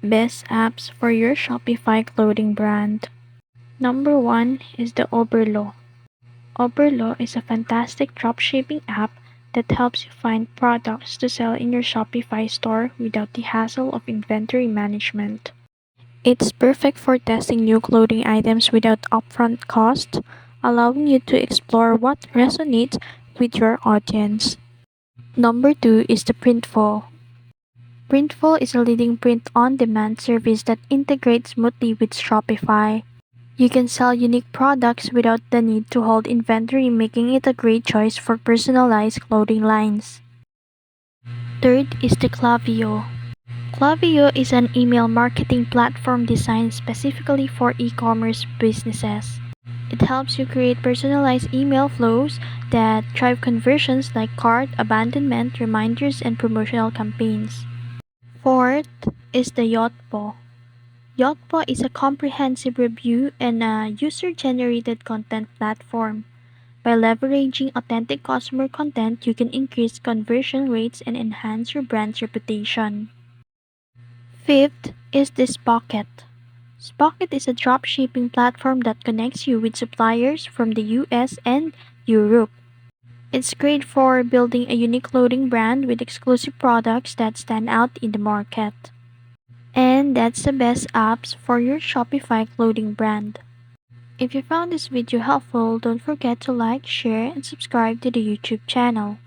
Best apps for your Shopify clothing brand. Number 1 is the Oberlo. Oberlo is a fantastic dropshipping app that helps you find products to sell in your Shopify store without the hassle of inventory management. It's perfect for testing new clothing items without upfront cost, allowing you to explore what resonates with your audience. Number 2 is the Printful. Printful is a leading print-on-demand service that integrates smoothly with Shopify. You can sell unique products without the need to hold inventory, making it a great choice for personalized clothing lines. Third is the Klaviyo. Klaviyo is an email marketing platform designed specifically for e-commerce businesses. It helps you create personalized email flows that drive conversions like cart abandonment, reminders, and promotional campaigns. Fourth is the Yotpo. Yotpo is a comprehensive review and a user-generated content platform. By leveraging authentic customer content, you can increase conversion rates and enhance your brand's reputation. Fifth is the Spocket. Spocket is a dropshipping platform that connects you with suppliers from the US and Europe. It's great for building a unique clothing brand with exclusive products that stand out in the market. And that's the best apps for your Shopify clothing brand. If you found this video helpful, don't forget to like, share, and subscribe to the YouTube channel.